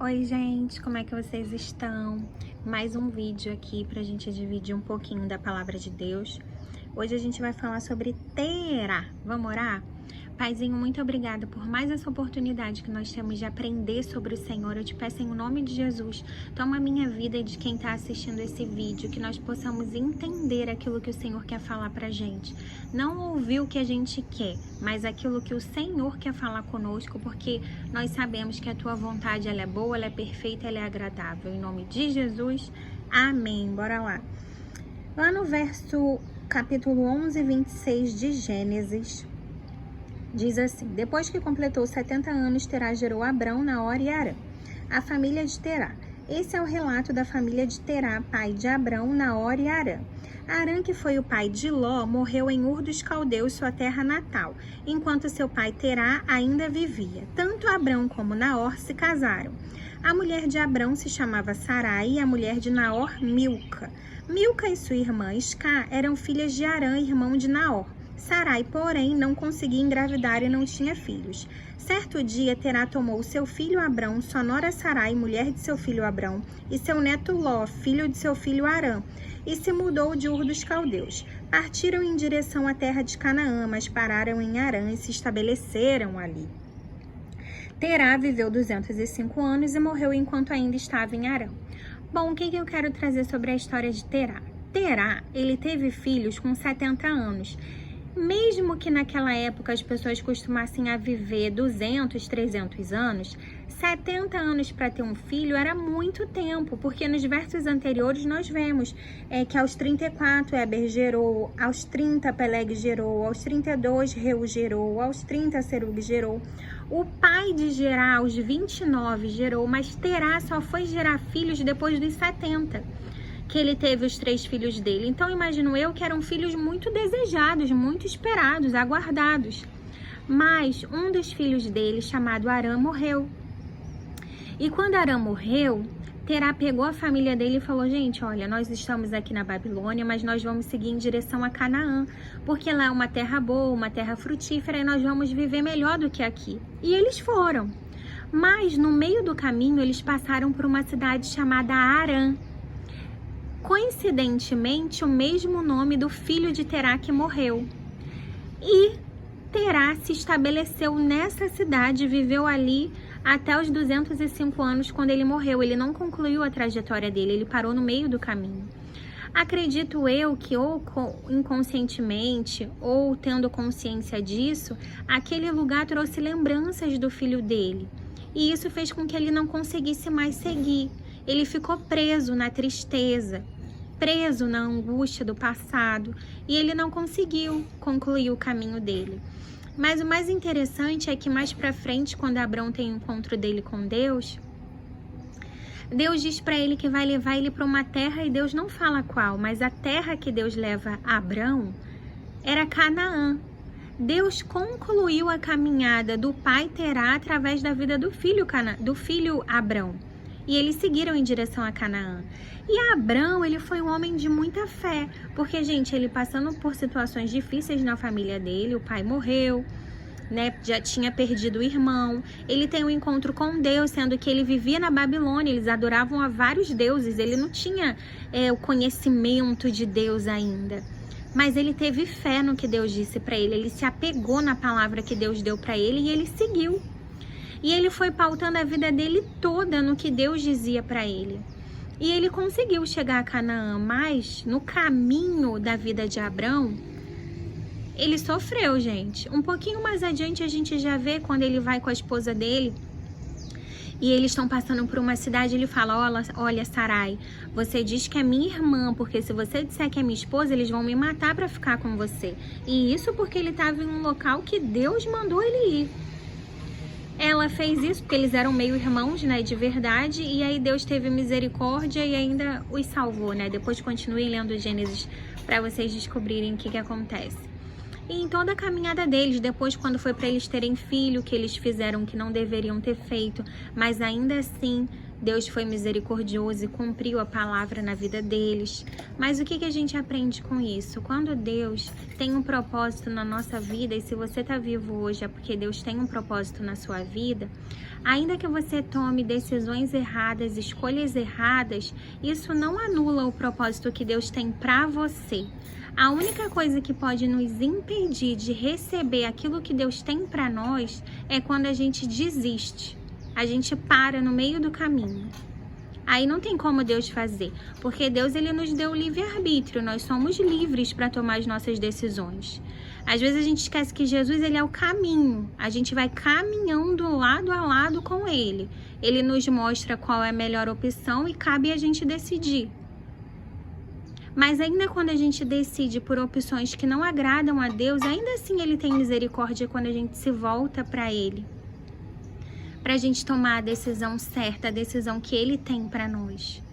Oi gente, como é que vocês estão? Mais um vídeo aqui pra gente dividir um pouquinho da palavra de Deus. Hoje a gente vai falar sobre Terá. Vamos orar? Paizinho, muito obrigada por mais essa oportunidade que nós temos de aprender sobre o Senhor. Eu te peço em nome de Jesus, toma a minha vida e de quem está assistindo esse vídeo, que nós possamos entender aquilo que o Senhor quer falar pra gente. Não ouvir o que a gente quer, mas aquilo que o Senhor quer falar conosco, porque nós sabemos que a tua vontade ela é boa, ela é perfeita, ela é agradável. Em nome de Jesus, amém. Bora lá. Lá no capítulo 11, 26 de Gênesis, diz assim: depois que completou 70 anos, Terá gerou Abrão, Naor e Harã, a família de Terá. Esse é o relato da família de Terá, pai de Abrão, Naor e Harã. Harã, que foi o pai de Ló, morreu em Ur dos Caldeus, sua terra natal, enquanto seu pai Terá ainda vivia. Tanto Abrão como Naor se casaram. A mulher de Abrão se chamava Sarai e a mulher de Naor, Milca. Milca e sua irmã Iscá eram filhas de Harã, irmão de Naor. Sarai, porém, não conseguia engravidar e não tinha filhos. Certo dia, Terá tomou seu filho Abrão, sua nora Sarai, mulher de seu filho Abrão, e seu neto Ló, filho de seu filho Harã, e se mudou de Ur dos Caldeus. Partiram em direção à terra de Canaã, mas pararam em Harã e se estabeleceram ali. Terá viveu 205 anos e morreu enquanto ainda estava em Harã. Bom, o que eu quero trazer sobre a história de Terá? Terá, ele teve filhos com 70 anos. Mesmo que naquela época as pessoas costumassem a viver 200, 300 anos, 70 anos para ter um filho era muito tempo, porque nos versos anteriores nós vemos que aos 34 Éber gerou, aos 30 Peleg gerou, aos 32 Reu gerou, aos 30 Serug gerou. O pai de Gerá aos 29 gerou, mas Terá só foi gerar filhos depois dos 70. Que ele teve os 3 filhos dele. Então, imagino eu que eram filhos muito desejados, muito esperados, aguardados. Mas um dos filhos dele, chamado Harã, morreu. E quando Harã morreu, Terá pegou a família dele e falou: gente, olha, nós estamos aqui na Babilônia, mas nós vamos seguir em direção a Canaã, porque lá é uma terra boa, uma terra frutífera, e nós vamos viver melhor do que aqui. E eles foram. Mas, no meio do caminho, eles passaram por uma cidade chamada Harã. Coincidentemente, o mesmo nome do filho de Terá que morreu. E Terá se estabeleceu nessa cidade, viveu ali até os 205 anos quando ele morreu. Ele não concluiu a trajetória dele, ele parou no meio do caminho. Acredito eu que ou inconscientemente ou tendo consciência disso, aquele lugar trouxe lembranças do filho dele. E isso fez com que ele não conseguisse mais seguir. Ele ficou preso na tristeza, preso na angústia do passado, e ele não conseguiu concluir o caminho dele. Mas o mais interessante é que mais pra frente, quando Abrão tem o encontro dele com Deus, Deus diz para ele que vai levar ele para uma terra, e Deus não fala qual, mas a terra que Deus leva a Abrão era Canaã. Deus concluiu a caminhada do pai Terá através da vida do filho Abrão. E eles seguiram em direção a Canaã. E Abrão, ele foi um homem de muita fé. Porque, gente, ele passando por situações difíceis na família dele, o pai morreu, né? Já tinha perdido o irmão. Ele tem um encontro com Deus, sendo que ele vivia na Babilônia. Eles adoravam a vários deuses. Ele não tinha o conhecimento de Deus ainda. Mas ele teve fé no que Deus disse para ele. Ele se apegou na palavra que Deus deu para ele e ele seguiu. E ele foi pautando a vida dele toda no que Deus dizia para ele. E ele conseguiu chegar a Canaã, mas no caminho da vida de Abrão, ele sofreu, gente. Um pouquinho mais adiante a gente já vê quando ele vai com a esposa dele e eles estão passando por uma cidade. Ele fala: olha, Sarai, você diz que é minha irmã, porque se você disser que é minha esposa, eles vão me matar para ficar com você. E isso porque ele estava em um local que Deus mandou ele ir. Ela fez isso porque eles eram meio irmãos, né, de verdade, e aí Deus teve misericórdia e ainda os salvou, né? Depois continuem lendo Gênesis para vocês descobrirem o que acontece. E em toda a caminhada deles, depois quando foi para eles terem filho, que eles fizeram que não deveriam ter feito, mas ainda assim Deus foi misericordioso e cumpriu a palavra na vida deles. Mas o que a gente aprende com isso? Quando Deus tem um propósito na nossa vida, e se você está vivo hoje é porque Deus tem um propósito na sua vida, ainda que você tome decisões erradas, escolhas erradas, isso não anula o propósito que Deus tem para você. A única coisa que pode nos impedir de receber aquilo que Deus tem para nós é quando a gente desiste. A gente para no meio do caminho. Aí não tem como Deus fazer, porque Deus ele nos deu livre-arbítrio, nós somos livres para tomar as nossas decisões. Às vezes a gente esquece que Jesus ele é o caminho, a gente vai caminhando lado a lado com ele. Ele nos mostra qual é a melhor opção e cabe a gente decidir. Mas ainda quando a gente decide por opções que não agradam a Deus, ainda assim ele tem misericórdia quando a gente se volta para ele. Para a gente tomar a decisão certa, a decisão que ele tem para nós.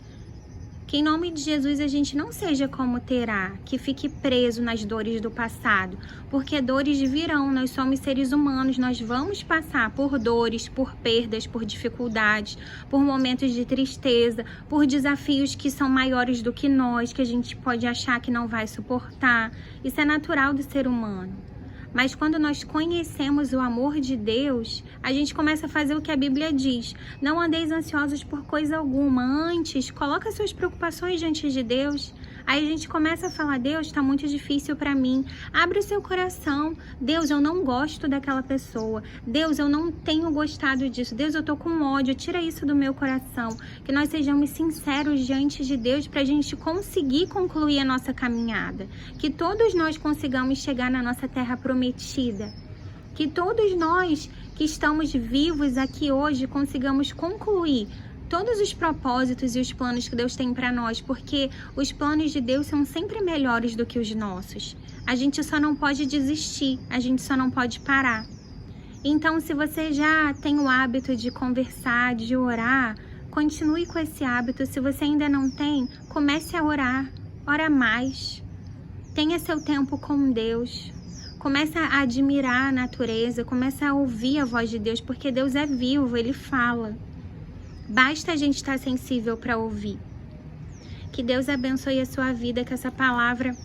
Que em nome de Jesus a gente não seja como Terá, que fique preso nas dores do passado, porque dores virão, nós somos seres humanos, nós vamos passar por dores, por perdas, por dificuldades, por momentos de tristeza, por desafios que são maiores do que nós, que a gente pode achar que não vai suportar. Isso é natural do ser humano. Mas quando nós conhecemos o amor de Deus, a gente começa a fazer o que a Bíblia diz. Não andeis ansiosos por coisa alguma. Antes, coloca suas preocupações diante de Deus. Aí a gente começa a falar, Deus, está muito difícil para mim. Abre o seu coração. Deus, eu não gosto daquela pessoa. Deus, eu não tenho gostado disso. Deus, eu tô com ódio. Tira isso do meu coração. Que nós sejamos sinceros diante de Deus para a gente conseguir concluir a nossa caminhada. Que todos nós consigamos chegar na nossa terra prometida. Que todos nós que estamos vivos aqui hoje consigamos concluir todos os propósitos e os planos que Deus tem para nós, porque os planos de Deus são sempre melhores do que os nossos. A gente só não pode desistir, a gente só não pode parar. Então, se você já tem o hábito de conversar, de orar, continue com esse hábito. Se você ainda não tem, comece a orar, ora mais. Tenha seu tempo com Deus. Comece a admirar a natureza, comece a ouvir a voz de Deus, porque Deus é vivo, Ele fala. Basta a gente estar sensível para ouvir. Que Deus abençoe a sua vida, que essa palavra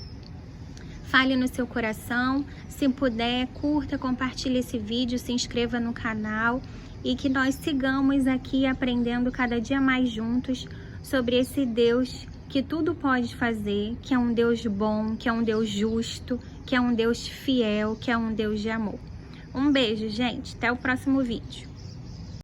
fale no seu coração. Se puder, curta, compartilhe esse vídeo, se inscreva no canal e que nós sigamos aqui aprendendo cada dia mais juntos sobre esse Deus que tudo pode fazer, que é um Deus bom, que é um Deus justo, que é um Deus fiel, que é um Deus de amor. Um beijo, gente. Até o próximo vídeo.